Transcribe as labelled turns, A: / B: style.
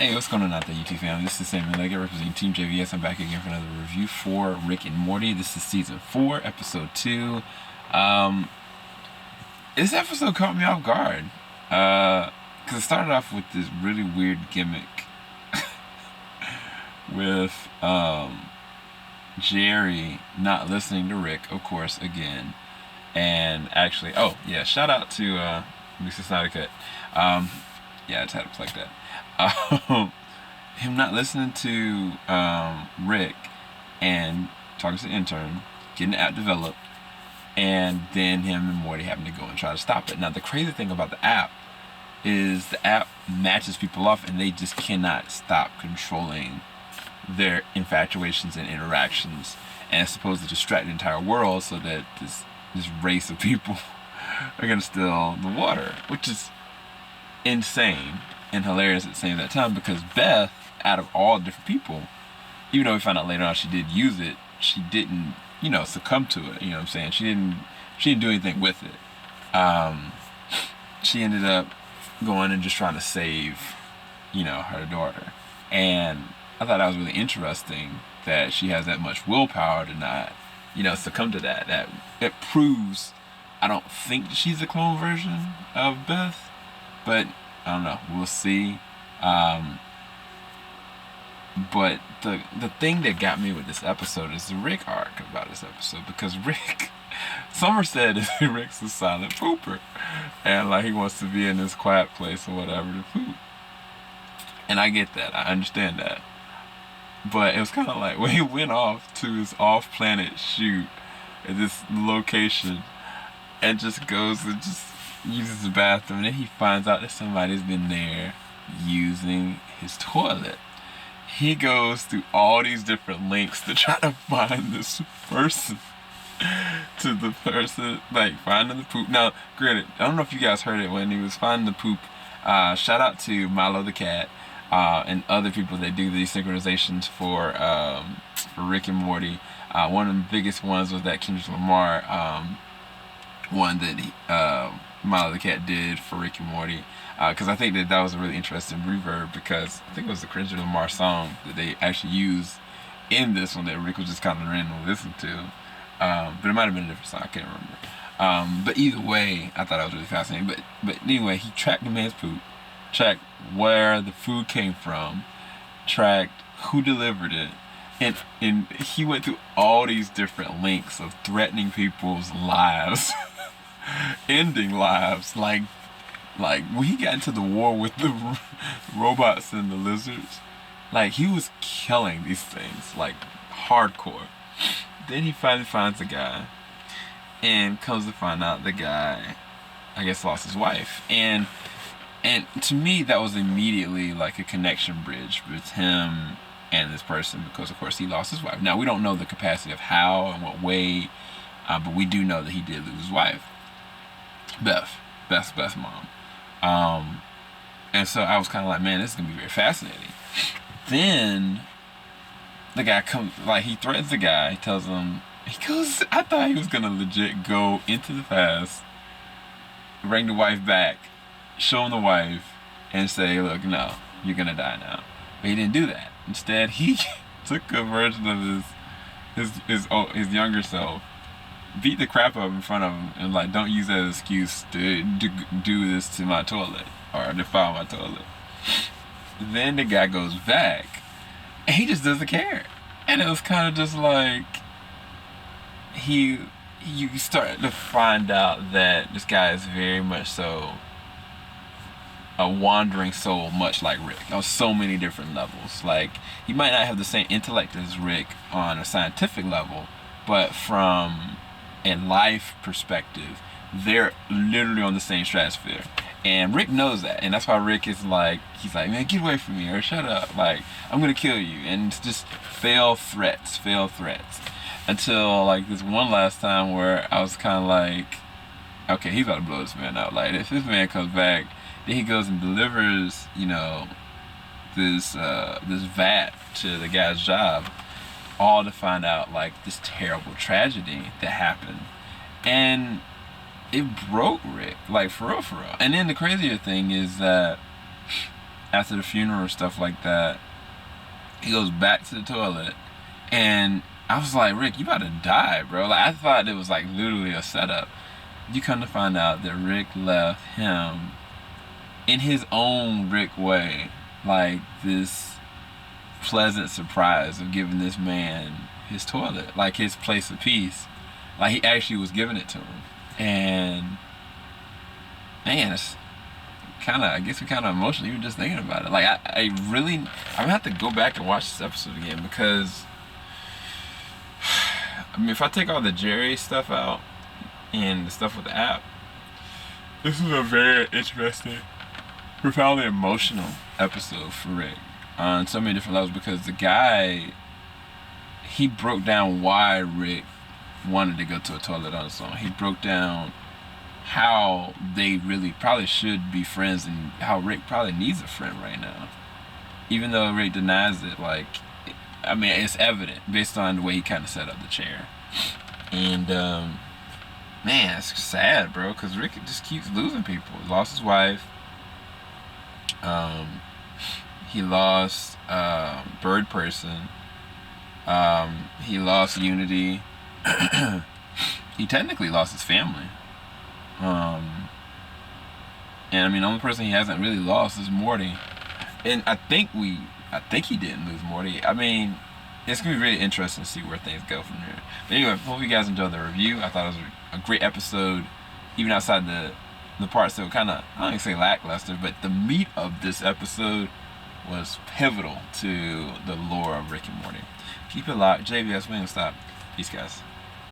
A: Hey, what's going on out there, YouTube family? This is Samuel Leggett representing Team JVS. I'm back again for another review for Rick and Morty. This is season 4, episode 2. This episode caught me off guard. Because it started off with this really weird gimmick with Jerry not listening to Rick, of course, again. And actually, oh, yeah, shout out to Lisa Snyder. Yeah, I just had to plug that. Him not listening to Rick and talking to the intern, getting the app developed, and then him and Morty having to go and try to stop it. Now, the crazy thing about the app is the app matches people off, and they just cannot stop controlling their infatuations and interactions, and it's supposed to distract the entire world so that this race of people are gonna steal the water, which is insane and hilarious at the same time, because Beth, out of all different people, even though we found out later on she did use it, she didn't, succumb to it. You know what I'm saying? She didn't do anything with it. She ended up going and just trying to save, her daughter. And I thought that was really interesting that she has that much willpower to not, succumb to that. That it proves, I don't think she's a clone version of Beth, but I don't know. We'll see. But the thing that got me with this episode is the Rick arc about this episode, because Rick, Summer said Rick's a silent pooper, and like he wants to be in this quiet place or whatever to poop. And I get that. I understand that. But it was kind of like when he went off to his off-planet shoot at this location and just goes and just uses the bathroom, and then he finds out that somebody's been there using his toilet. He goes through all these different links to try to find this person, like finding the poop. Now, granted, I don't know if you guys heard it when he was finding the poop. Shout out to Milo the cat and other people that do these synchronizations for Rick and Morty. One of the biggest ones was that Kendrick Lamar one that Milo the cat did for Rick and Morty, because I think that was a really interesting reverb, because I think it was the Kendrick Lamar song that they actually used in this one that Rick was just kind of randomly listening to, but it might have been a different song, I can't remember. But either way, I thought that was really fascinating. But anyway, he tracked the man's poop, tracked where the food came from, tracked who delivered it, and he went through all these different links of threatening people's lives. Ending lives, like when he got into the war with the robots and the lizards, like he was killing these things like hardcore. Then he finally finds a guy, and comes to find out the guy, I guess, lost his wife, and to me that was immediately like a connection bridge with him and this person, because of course he lost his wife. Now we don't know the capacity of how and what way, but we do know that he did lose his wife. Beth's mom. And so I was kind of like, man, this is going to be very fascinating. Then the guy comes, like he threatens the guy, tells him, I thought he was going to legit go into the past, bring the wife back, show him the wife, and say, look, no, you're going to die now. But he didn't do that. Instead, he took a version of his younger self, beat the crap up in front of him, and like, don't use that as an excuse to do this to my toilet or defile my toilet. Then the guy goes back, and he just doesn't care. And it was kind of just like you start to find out that this guy is very much so a wandering soul, much like Rick, on so many different levels. Like, he might not have the same intellect as Rick on a scientific level, but from a life perspective, they're literally on the same stratosphere. And Rick knows that, and that's why Rick is like, he's like, man, get away from me, or shut up, like, I'm gonna kill you. And it's just fail threats, until like this one last time where I was kind of like, okay, he's about to blow this man out. Like, if this man comes back, then he goes and delivers, this vat to the guy's job, all to find out like this terrible tragedy that happened. And it broke Rick, like for real. And then the crazier thing is that after the funeral and stuff like that, he goes back to the toilet, and I was like, Rick, you about to die, bro. Like, I thought it was like literally a setup. You come to find out that Rick left him in his own Rick way, like this pleasant surprise of giving this man his toilet, like his place of peace. Like, he actually was giving it to him. And man, it's kind of, I guess we're kind of emotional even just thinking about it. Like, I really, I'm gonna have to go back and watch this episode again, because I mean, if I take all the Jerry stuff out and the stuff with the app, this is a very interesting, profoundly emotional episode for Rick on so many different levels, because the guy, he broke down why Rick wanted to go to a toilet on his own. He broke down how they really probably should be friends, and how Rick probably needs a friend right now, even though Rick denies it. Like, I mean, it's evident based on the way he kind of set up the chair. And man, it's sad, bro, because Rick just keeps losing people. He lost his wife. He lost Bird Person. He lost Unity. He technically lost his family. And I mean, the only person he hasn't really lost is Morty. And I think he didn't lose Morty. I mean, it's gonna be really interesting to see where things go from here. But anyway, hope you guys enjoyed the review. I thought it was a great episode, even outside the parts that were kind of, I don't even say lackluster, but the meat of this episode was pivotal to the lore of Rick and Morty. Keep it locked. JVS, we ain't stop. Peace, guys.